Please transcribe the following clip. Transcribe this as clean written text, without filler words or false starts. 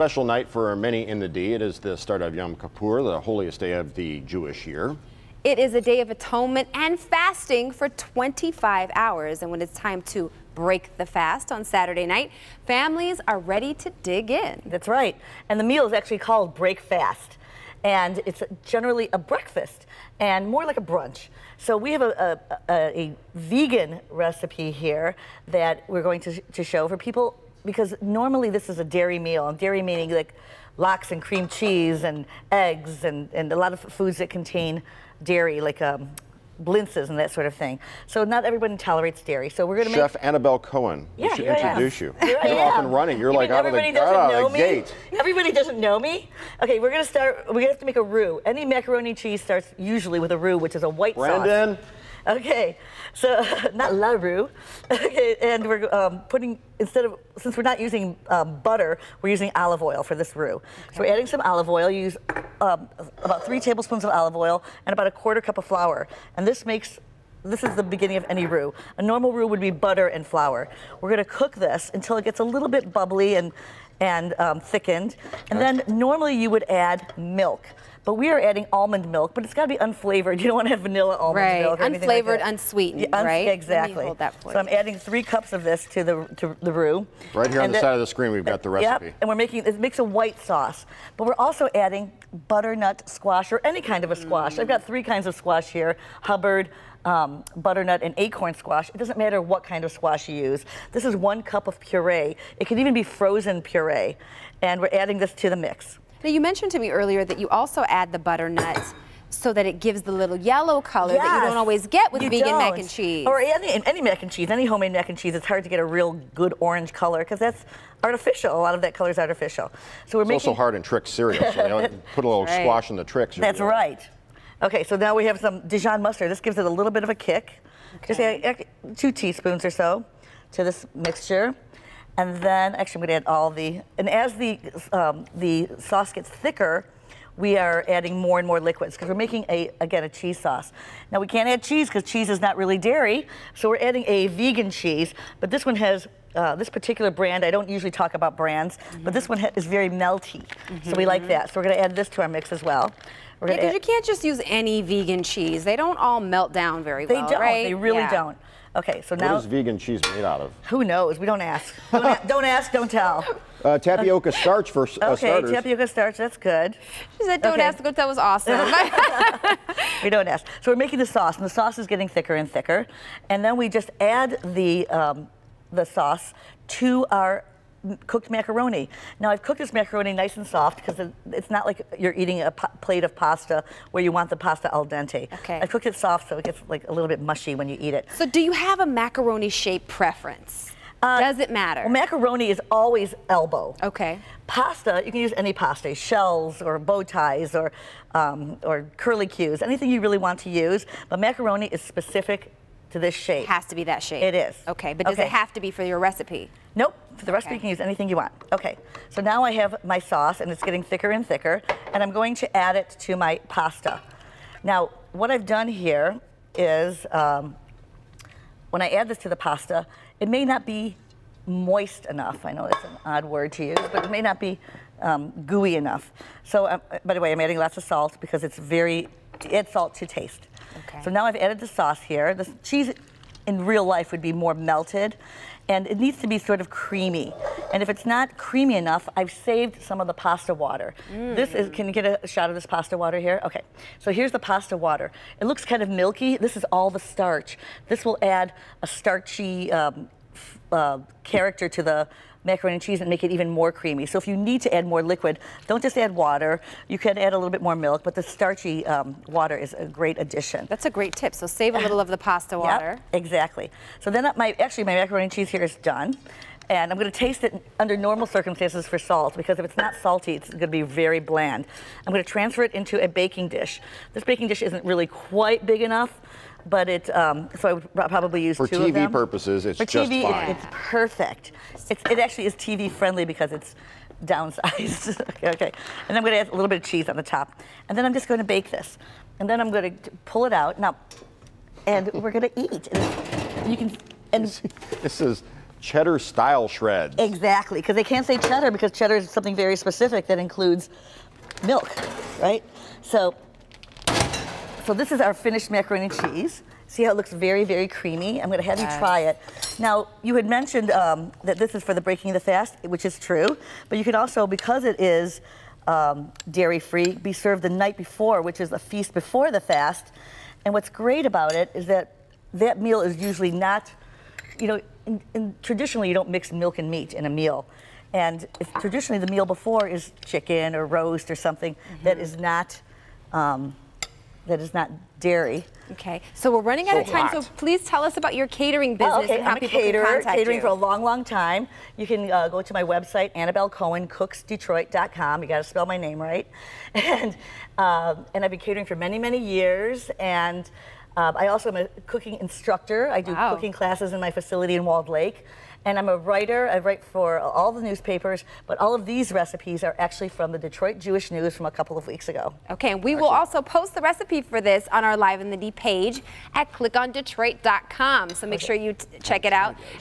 Special night for many in the D. It is the start of Yom Kippur, the holiest day of the Jewish year. It is a day of atonement and fasting for 25 hours. And when it's time to break the fast on Saturday night, families are ready to dig in. That's right. And the meal is actually called break fast. And it's generally a breakfast and more like a brunch. So we have a vegan recipe here that we're going to show for people, because normally this is a dairy meal, and dairy meaning like lox and cream cheese and eggs and a lot of foods that contain dairy, like blintzes and that sort of thing. So not everybody tolerates dairy. So we're going to Chef Annabelle Cohen, we should introduce you. You're off and running. You're like out of the gate. Everybody doesn't know me? Okay, we're going to start. We're going to have to make a roux. Any macaroni cheese starts usually with a roux, which is a white sauce. Okay, so not la roux. Okay, and we're putting, since we're not using butter, we're using olive oil for this roux. Okay. So we're adding some olive oil. You use about 3 tablespoons of olive oil and about a 1/4 cup of flour. And this is the beginning of any roux. A normal roux would be butter and flour. We're going to cook this until it gets a little bit bubbly and thickened. And then normally you would add milk. But we are adding almond milk, but it's got to be unflavored. You don't want to have vanilla almond milk or anything like that. Unflavored, unsweetened, right? Exactly. Let me hold that for so I'm adding 3 cups of this to the roux. Right here on the side of the screen, we've got the recipe. Yep, and we're making, it makes a white sauce. But we're also adding butternut squash, or any kind of a squash. I've got 3 kinds of squash here: Hubbard, butternut, and acorn squash. It doesn't matter what kind of squash you use. This is 1 cup of puree. It can even be frozen puree. And we're adding this to the mix. Now, you mentioned to me earlier that you also add the butternut so that it gives the little yellow color that you don't always get with vegan mac and cheese. Or any mac and cheese, any homemade mac and cheese. It's hard to get a real good orange color because that's artificial. A lot of that color is artificial. So we're also hard in Trix cereal, so you put a little squash in the Trix. That's right. Okay, so now we have some Dijon mustard. This gives it a little bit of a kick. Just add 2 teaspoons or so to this mixture. And then, actually, I'm going to add all and as the sauce gets thicker, we are adding more and more liquids, because we're making, again, a cheese sauce. Now, we can't add cheese because cheese is not really dairy, so we're adding a vegan cheese, but this one has, this particular brand, I don't usually talk about brands, but this one is very melty, so we like that. So we're going to add this to our mix as well. Because you can't just use any vegan cheese. They don't all melt down very well, They don't. Right? They really don't. Okay, so now... What is vegan cheese made out of? Who knows? We don't ask. Don't ask, don't tell. Tapioca starch for starters. Okay, tapioca starch, that's good. She said don't ask, that was awesome. We don't ask. So we're making the sauce, and the sauce is getting thicker and thicker. And then we just add the sauce to our cooked macaroni. Now, I've cooked this macaroni nice and soft, because it's not like you're eating a plate of pasta where you want the pasta al dente. Okay. I cooked it soft so it gets like a little bit mushy when you eat it. So do you have a macaroni shape preference? Does it matter? Well, macaroni is always elbow. Okay. Pasta, you can use any pasta, shells or bow ties or curlicues, anything you really want to use. But macaroni is specific to this shape. It has to be that shape. It is. Okay, but does it have to be for your recipe? Nope. For the recipe, you can use anything you want. Okay, so now I have my sauce, and it's getting thicker and thicker, and I'm going to add it to my pasta. Now, what I've done here is, when I add this to the pasta, it may not be moist enough. I know that's an odd word to use, but it may not be gooey enough. So, by the way, I'm adding lots of salt, because add salt to taste. Okay. So now I've added the sauce here. The cheese in real life would be more melted, and it needs to be sort of creamy. And if it's not creamy enough, I've saved some of the pasta water. Can you get a shot of this pasta water here? Okay, so here's the pasta water. It looks kind of milky. This is all the starch. This will add a starchy character to the macaroni and cheese and make it even more creamy. So if you need to add more liquid, don't just add water. You can add a little bit more milk, but the starchy water is a great addition. That's a great tip. So save a little of the pasta water. Yep, exactly. So then my macaroni and cheese here is done. And I'm going to taste it under normal circumstances for salt, because if it's not salty, it's going to be very bland. I'm going to transfer it into a baking dish. This baking dish isn't really quite big enough, but so I would probably use 2 of them. For TV purposes, it's just fine. It's perfect. It actually is TV friendly because it's downsized. Okay. And I'm going to add a little bit of cheese on the top. And then I'm just going to bake this. And then I'm going to pull it out. Now, and we're going to eat. And you can. And this is cheddar style shreds. Exactly, because they can't say cheddar because cheddar is something very specific that includes milk, right? So this is our finished macaroni and cheese. See how it looks very, very creamy? I'm going to have you try it. Now, you had mentioned that this is for the breaking of the fast, which is true, but you can also, because it is dairy-free, be served the night before, which is a feast before the fast. And what's great about it is that that meal is usually not, you know, traditionally you don't mix milk and meat in a meal. And if traditionally the meal before is chicken or roast or something that is not dairy. Okay, so we're running out of time, so please tell us about your catering business and how I'm a people can caterer, contact catering you. for a long, long time. You can go to my website, AnnabelleCohenCooksDetroit.com. You got to spell my name right. And I've been catering for many, many years. And I also am a cooking instructor. I do cooking classes in my facility in Walled Lake. And I'm a writer. I write for all the newspapers, but all of these recipes are actually from the Detroit Jewish News from a couple of weeks ago. Okay, and we will also post the recipe for this on our Live in the D page at clickondetroit.com. So make sure you check it out.